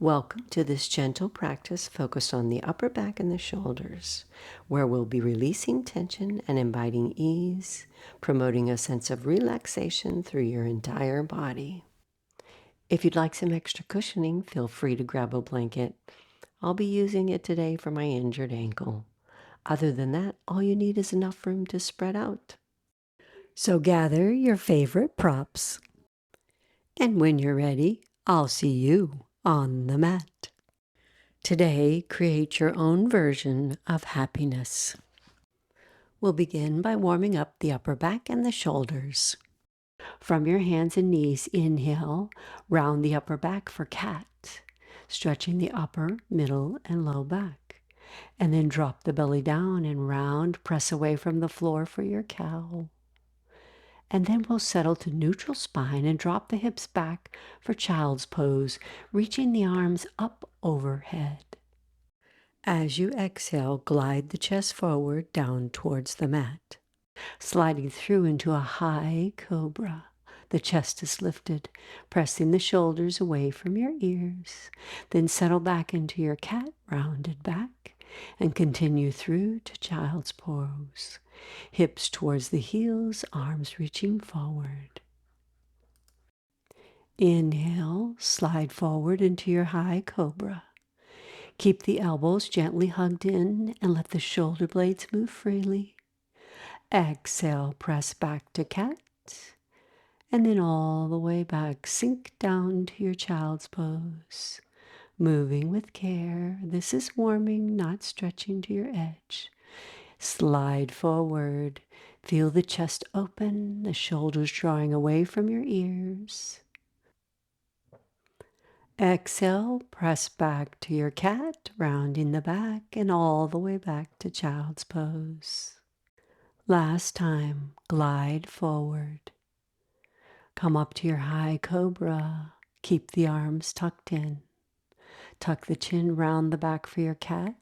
Welcome to this gentle practice focused on the upper back and the shoulders, where we'll be releasing tension and inviting ease, promoting a sense of relaxation through your entire body. If you'd like some extra cushioning, feel free to grab a blanket. I'll be using it today for my injured ankle. Other than that, all you need is enough room to spread out. So gather your favorite props, and when you're ready, I'll see you on the mat. Today, create your own version of happiness. We'll begin by warming up the upper back and the shoulders. From your hands and knees, inhale, round the upper back for cat, stretching the upper, middle, and low back. And then drop the belly down and round, press away from the floor for your cow. And then we'll settle to neutral spine and drop the hips back for child's pose, reaching the arms up overhead. As you exhale, glide the chest forward down towards the mat, sliding through into a high cobra. The chest is lifted, pressing the shoulders away from your ears. Then settle back into your cat, rounded back, and continue through to child's pose. Hips towards the heels, arms reaching forward. Inhale, slide forward into your high cobra. Keep the elbows gently hugged in and let the shoulder blades move freely. Exhale, press back to cat, and then all the way back, sink down to your child's pose. Moving with care. This is warming, not stretching to your edge. Slide forward. Feel the chest open, the shoulders drawing away from your ears. Exhale, press back to your cat, rounding the back and all the way back to child's pose. Last time, glide forward. Come up to your high cobra. Keep the arms tucked in. Tuck the chin round the back for your cat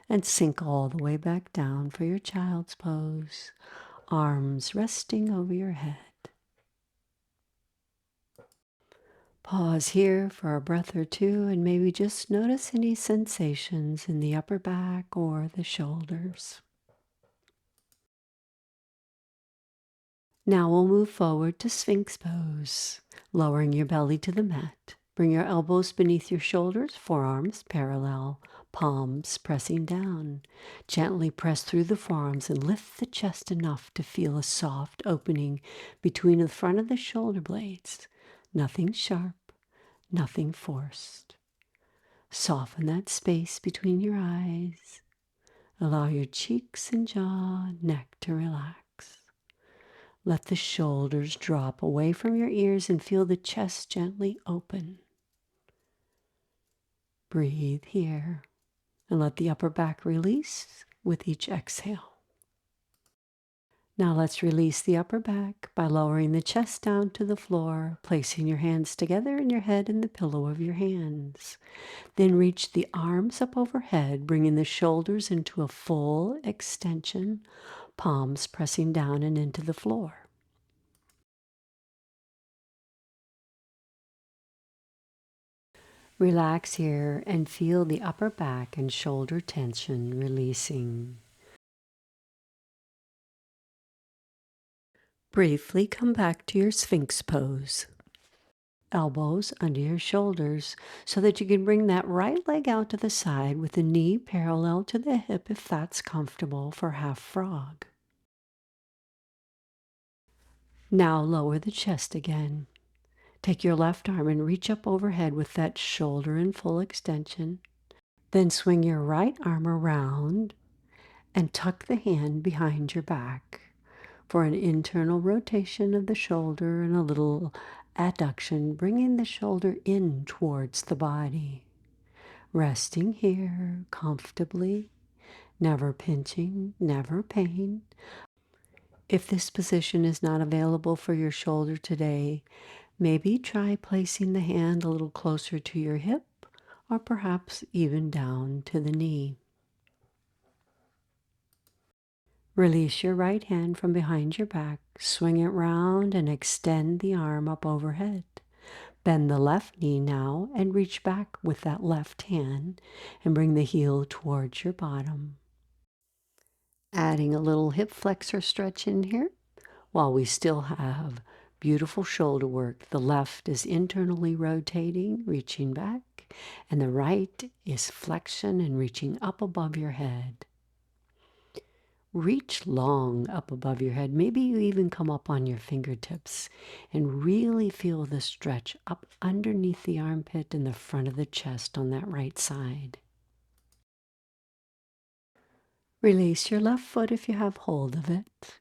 and sink all the way back down for your child's pose. Arms resting over your head. Pause here for a breath or two and maybe just notice any sensations in the upper back or the shoulders. Now we'll move forward to Sphinx pose, lowering your belly to the mat. Bring your elbows beneath your shoulders, forearms parallel, palms pressing down. Gently press through the forearms and lift the chest enough to feel a soft opening between the front of the shoulder blades. Nothing sharp. Nothing forced. Soften that space between your eyes. Allow your cheeks and jaw, neck to relax. Let the shoulders drop away from your ears and feel the chest gently open. Breathe here and let the upper back release with each exhale. Now let's release the upper back by lowering the chest down to the floor, placing your hands together and your head in the pillow of your hands. Then reach the arms up overhead, bringing the shoulders into a full extension, palms pressing down and into the floor. Relax here and feel the upper back and shoulder tension releasing. Briefly come back to your Sphinx pose. Elbows under your shoulders so that you can bring that right leg out to the side with the knee parallel to the hip if that's comfortable for half frog. Now lower the chest again. Take your left arm and reach up overhead with that shoulder in full extension. Then swing your right arm around and tuck the hand behind your back for an internal rotation of the shoulder and a little adduction, bringing the shoulder in towards the body. Resting here comfortably, never pinching, never pain. If this position is not available for your shoulder today, maybe try placing the hand a little closer to your hip or perhaps even down to the knee. Release your right hand from behind your back, swing it round and extend the arm up overhead. Bend the left knee now and reach back with that left hand and bring the heel towards your bottom. Adding a little hip flexor stretch in here while we still have beautiful shoulder work. The left is internally rotating, reaching back, and the right is flexion and reaching up above your head. Reach long up above your head. Maybe you even come up on your fingertips and really feel the stretch up underneath the armpit and the front of the chest on that right side. Release your left foot if you have hold of it.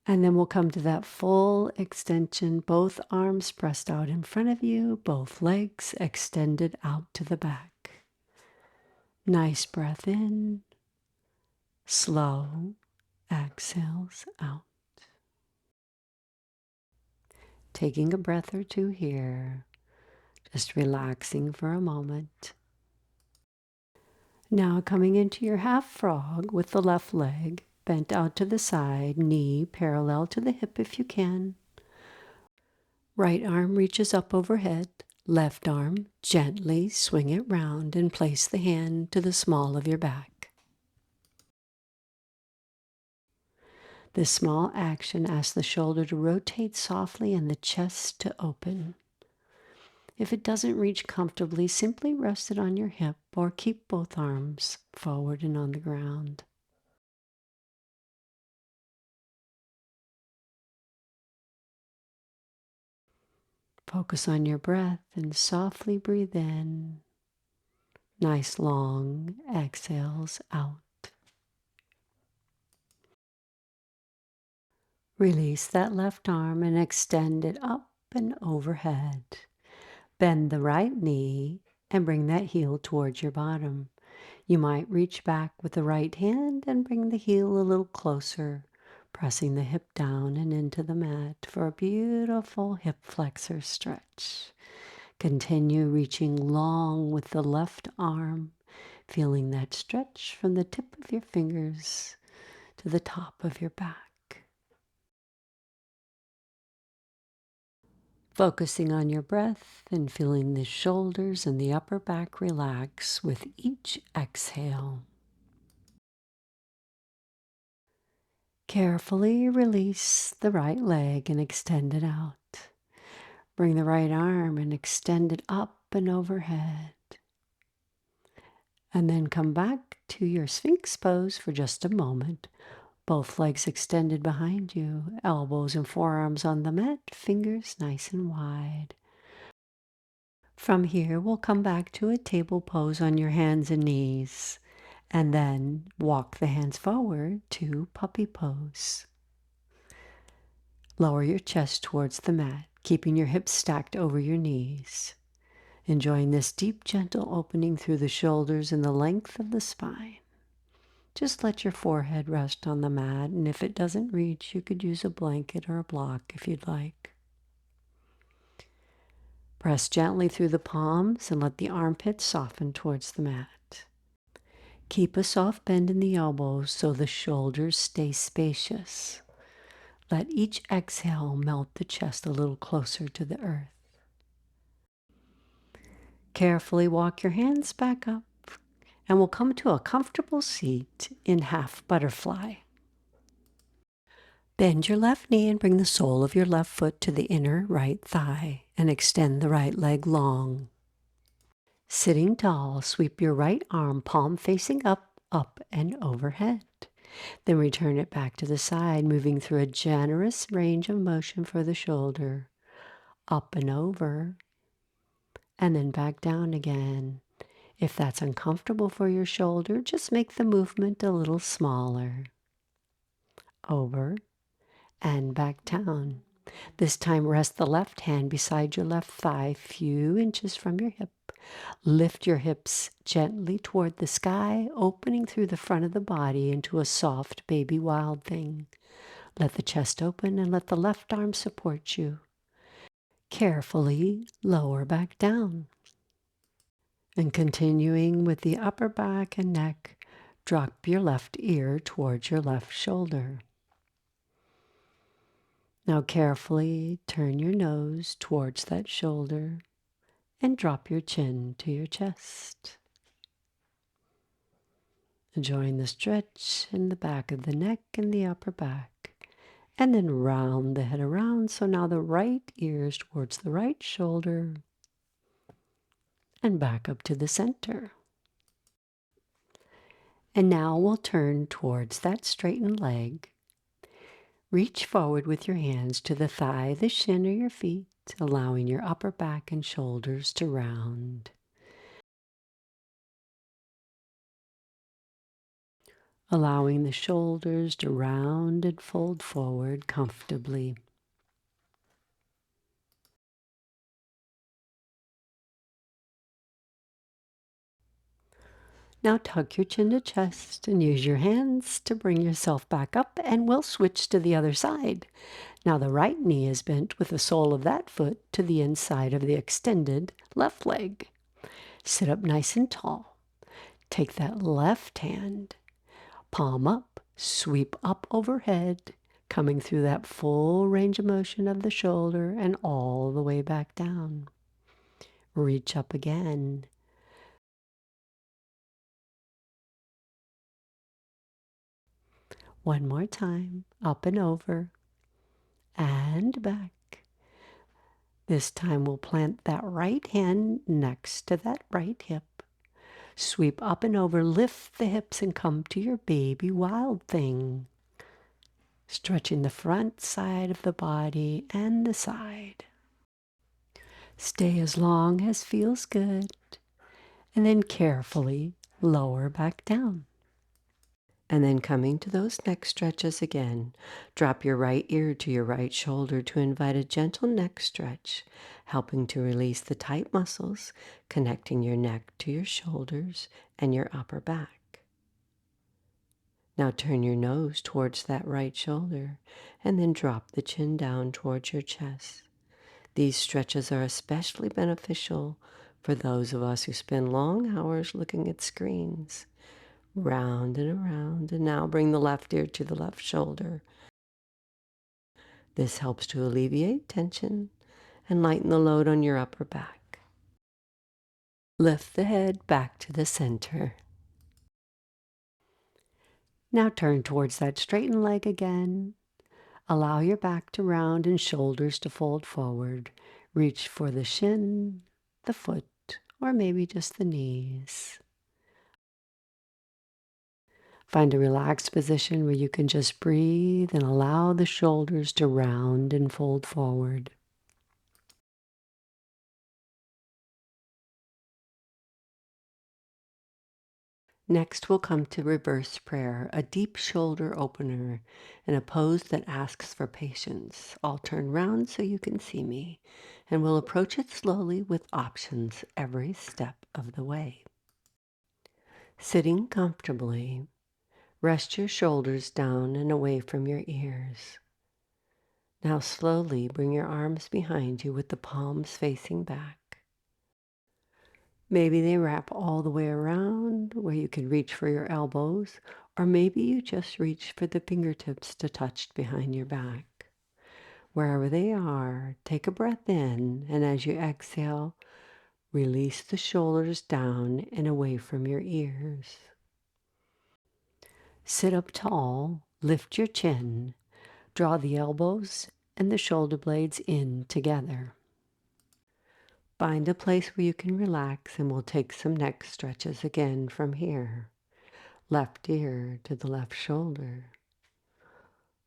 And then we'll come to that full extension, both arms pressed out in front of you, both legs extended out to the back. Nice breath in, slow exhales out. Taking a breath or two here, just relaxing for a moment. Now coming into your half frog with the left leg bent out to the side, knee parallel to the hip if you can. Right arm reaches up overhead, left arm gently swing it round and place the hand to the small of your back. This small action asks the shoulder to rotate softly and the chest to open. If it doesn't reach comfortably, simply rest it on your hip or keep both arms forward and on the ground. Focus on your breath and softly breathe in. Nice long exhales out. Release that left arm and extend it up and overhead. Bend the right knee and bring that heel towards your bottom. You might reach back with the right hand and bring the heel a little closer, pressing the hip down and into the mat for a beautiful hip flexor stretch. Continue reaching long with the left arm, feeling that stretch from the tip of your fingers to the top of your back. Focusing on your breath and feeling the shoulders and the upper back relax with each exhale. Carefully release the right leg and extend it out. Bring the right arm and extend it up and overhead. And then come back to your Sphinx pose for just a moment. Both legs extended behind you, elbows and forearms on the mat, fingers nice and wide. From here, we'll come back to a table pose on your hands and knees, and then walk the hands forward to puppy pose. Lower your chest towards the mat, keeping your hips stacked over your knees. Enjoying this deep, gentle opening through the shoulders and the length of the spine. Just let your forehead rest on the mat, and if it doesn't reach, you could use a blanket or a block if you'd like. Press gently through the palms and let the armpits soften towards the mat. Keep a soft bend in the elbows so the shoulders stay spacious. Let each exhale melt the chest a little closer to the earth. Carefully walk your hands back up, and we'll come to a comfortable seat in half butterfly. Bend your left knee and bring the sole of your left foot to the inner right thigh and extend the right leg long. Sitting tall, sweep your right arm palm facing up, up and overhead. Then return it back to the side, moving through a generous range of motion for the shoulder. Up and over, and then back down again. If that's uncomfortable for your shoulder, just make the movement a little smaller. Over and back down. This time rest the left hand beside your left thigh, few inches from your hip. Lift your hips gently toward the sky, opening through the front of the body into a soft baby wild thing. Let the chest open and let the left arm support you. Carefully lower back down. And continuing with the upper back and neck, drop your left ear towards your left shoulder. Now carefully turn your nose towards that shoulder and drop your chin to your chest. Enjoying the stretch in the back of the neck and the upper back. And then round the head around. So now the right ear is towards the right shoulder and back up to the center. And now we'll turn towards that straightened leg. Reach forward with your hands to the thigh, the shin, or your feet, allowing your upper back and shoulders to round. Allowing the shoulders to round and fold forward comfortably. Now tuck your chin to chest and use your hands to bring yourself back up, and we'll switch to the other side. Now the right knee is bent with the sole of that foot to the inside of the extended left leg. Sit up nice and tall. Take that left hand, palm up, sweep up overhead, coming through that full range of motion of the shoulder and all the way back down. Reach up again. One more time, up and over, and back. This time we'll plant that right hand next to that right hip. Sweep up and over, lift the hips and come to your baby wild thing. Stretching the front side of the body and the side. Stay as long as feels good, and then carefully lower back down. And then coming to those neck stretches again, drop your right ear to your right shoulder to invite a gentle neck stretch, helping to release the tight muscles, connecting your neck to your shoulders and your upper back. Now turn your nose towards that right shoulder and then drop the chin down towards your chest. These stretches are especially beneficial for those of us who spend long hours looking at screens. Round and around, and now bring the left ear to the left shoulder. This helps to alleviate tension and lighten the load on your upper back. Lift the head back to the center. Now turn towards that straightened leg again. Allow your back to round and shoulders to fold forward. Reach for the shin, the foot, or maybe just the knees. Find a relaxed position where you can just breathe and allow the shoulders to round and fold forward. Next, we'll come to reverse prayer, a deep shoulder opener, in a pose that asks for patience. I'll turn round so you can see me, and we'll approach it slowly with options every step of the way. Sitting comfortably, rest your shoulders down and away from your ears. Now slowly bring your arms behind you with the palms facing back. Maybe they wrap all the way around where you can reach for your elbows, or maybe you just reach for the fingertips to touch behind your back. Wherever they are, take a breath in, and as you exhale, release the shoulders down and away from your ears. Sit up tall, lift your chin, draw the elbows and the shoulder blades in together. Find a place where you can relax, and we'll take some neck stretches again from here. Left ear to the left shoulder.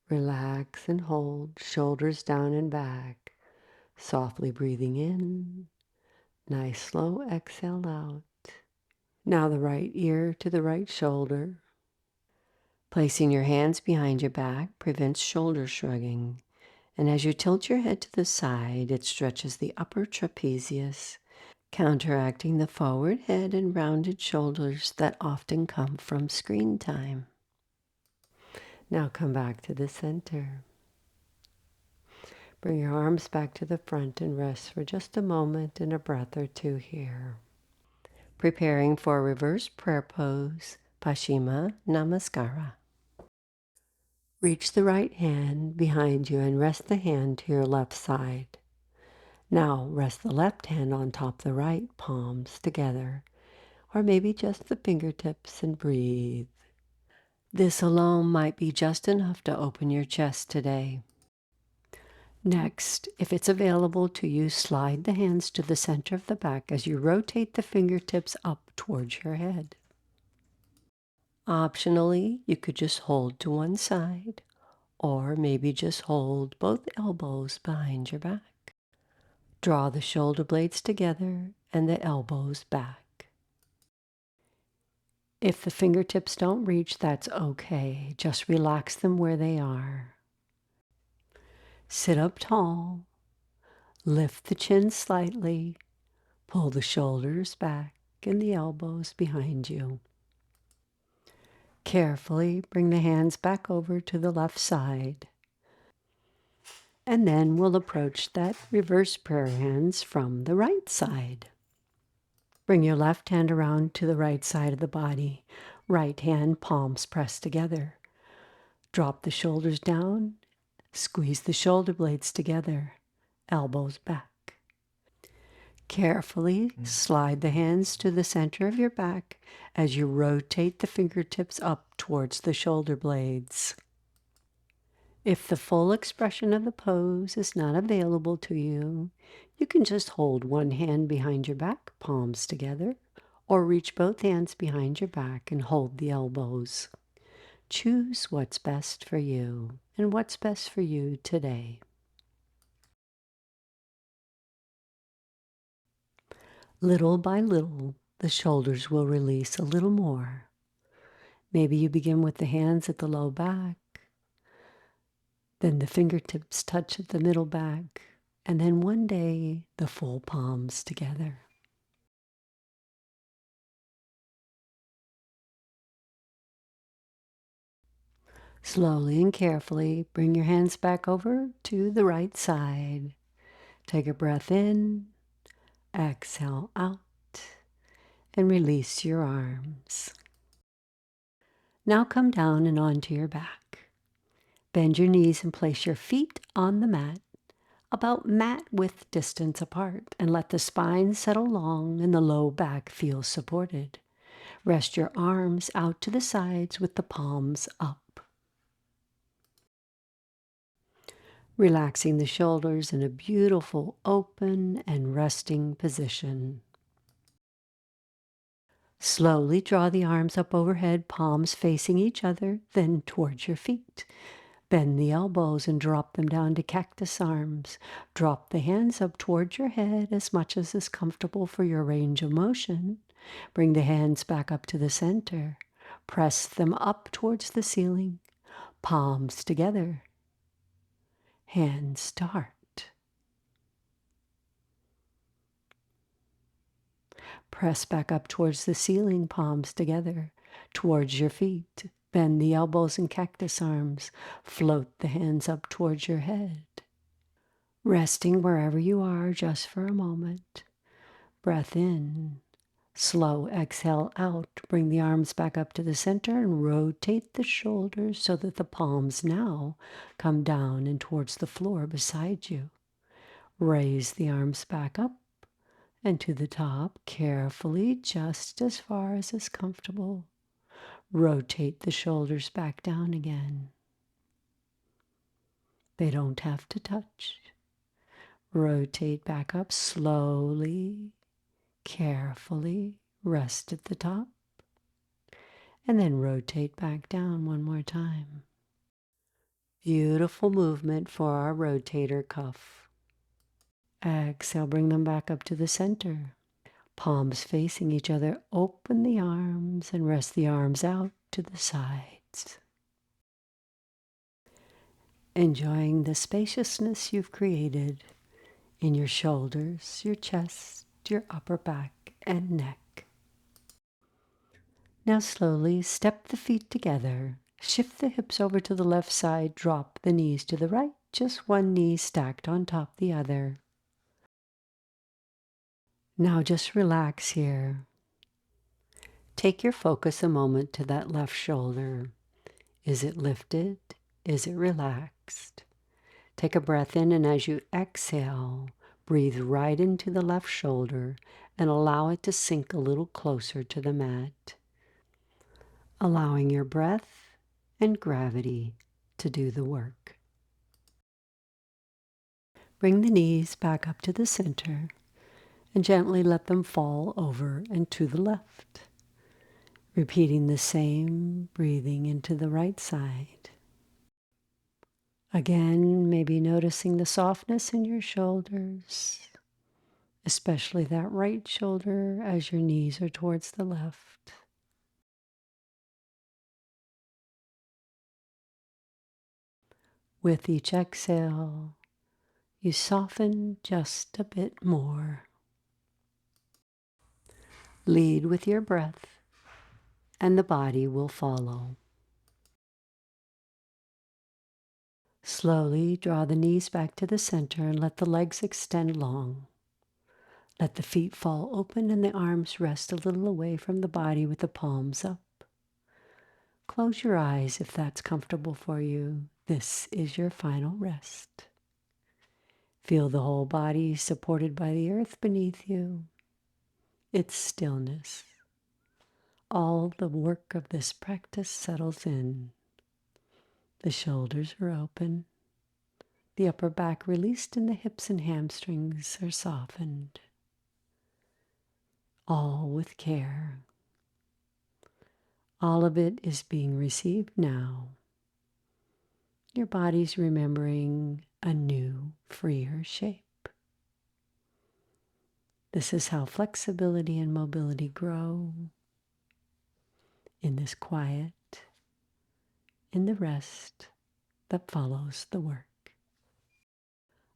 Relax and hold, shoulders down and back. Softly breathing in. Nice slow exhale out. Now the right ear to the right shoulder. Placing your hands behind your back prevents shoulder shrugging. And as you tilt your head to the side, it stretches the upper trapezius, counteracting the forward head and rounded shoulders that often come from screen time. Now come back to the center. Bring your arms back to the front and rest for just a moment and a breath or two here. Preparing for a reverse prayer pose, Paschimma Namaskara. Reach the right hand behind you and rest the hand to your left side. Now rest the left hand on top of the right, palms together, or maybe just the fingertips, and breathe. This alone might be just enough to open your chest today. Next, if it's available to you, slide the hands to the center of the back as you rotate the fingertips up towards your head. Optionally, you could just hold to one side, or maybe just hold both elbows behind your back. Draw the shoulder blades together and the elbows back. If the fingertips don't reach, that's okay. Just relax them where they are. Sit up tall. Lift the chin slightly. Pull the shoulders back and the elbows behind you. Carefully bring the hands back over to the left side. And then we'll approach that reverse prayer hands from the right side. Bring your left hand around to the right side of the body. Right hand, palms pressed together. Drop the shoulders down. Squeeze the shoulder blades together. Elbows back. Carefully slide the hands to the center of your back as you rotate the fingertips up towards the shoulder blades. If the full expression of the pose is not available to you, you can just hold one hand behind your back, palms together, or reach both hands behind your back and hold the elbows. Choose what's best for you and what's best for you today. Little by little, the shoulders will release a little more. Maybe you begin with the hands at the low back, then the fingertips touch at the middle back, and then one day the full palms together. Slowly and carefully bring your hands back over to the right side. Take a breath in, exhale out, and release your arms. Now come down and onto your back. Bend your knees and place your feet on the mat, about mat width distance apart, and let the spine settle long and the low back feel supported. Rest your arms out to the sides with the palms up. Relaxing the shoulders in a beautiful open and resting position. Slowly draw the arms up overhead, palms facing each other, then towards your feet. Bend the elbows and drop them down to cactus arms. Drop the hands up towards your head as much as is comfortable for your range of motion. Bring the hands back up to the center. Press them up towards the ceiling. Palms together. Hands to heart. Press back up towards the ceiling, palms together, towards your feet. Bend the elbows and cactus arms. Float the hands up towards your head. Resting wherever you are just for a moment. Breath in. Slow exhale out. Bring the arms back up to the center and rotate the shoulders so that the palms now come down and towards the floor beside you. Raise the arms back up and to the top, carefully, just as far as is comfortable. Rotate the shoulders back down again. They don't have to touch. Rotate back up slowly, carefully. Rest at the top. And then rotate back down one more time. Beautiful movement for our rotator cuff. Exhale, bring them back up to the center. Palms facing each other, open the arms and rest the arms out to the sides. Enjoying the spaciousness you've created in your shoulders, your chest, your upper back and neck. Now slowly step the feet together. Shift the hips over to the left side, drop the knees to the right, just one knee stacked on top of the other. Now just relax here. Take your focus a moment to that left shoulder. Is it lifted? Is it relaxed? Take a breath in, and as you exhale, breathe right into the left shoulder and allow it to sink a little closer to the mat, allowing your breath and gravity to do the work. Bring the knees back up to the center and gently let them fall over and to the left. Repeating the same breathing into the right side. Again, maybe noticing the softness in your shoulders, especially that right shoulder as your knees are towards the left. With each exhale, you soften just a bit more. Lead with your breath, and the body will follow. Slowly draw the knees back to the center and let the legs extend long. Let the feet fall open and the arms rest a little away from the body with the palms up. Close your eyes if that's comfortable for you. This is your final rest. Feel the whole body supported by the earth beneath you. Its stillness. All the work of this practice settles in. The shoulders are open. The upper back released and the hips and hamstrings are softened. All with care. All of it is being received now. Your body's remembering a new, freer shape. This is how flexibility and mobility grow in this quiet, in the rest that follows the work.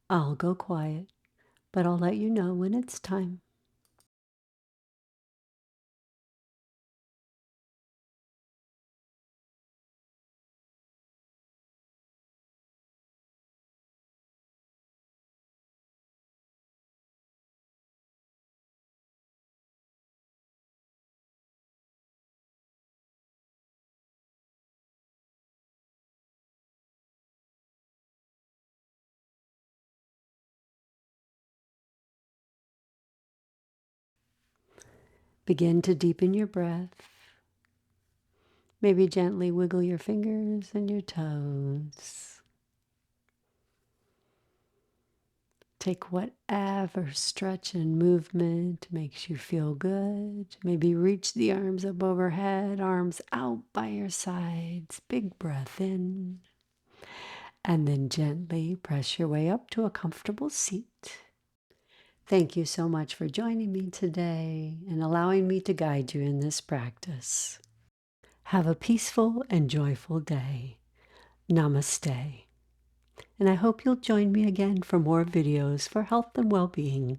I'll go quiet, but I'll let you know when it's time. Begin to deepen your breath. Maybe gently wiggle your fingers and your toes. Take whatever stretch and movement makes you feel good. Maybe reach the arms up overhead, arms out by your sides. Big breath in. And then gently press your way up to a comfortable seat. Thank you so much for joining me today and allowing me to guide you in this practice. Have a peaceful and joyful day. Namaste. And I hope you'll join me again for more videos for health and well-being.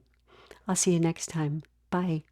I'll see you next time. Bye.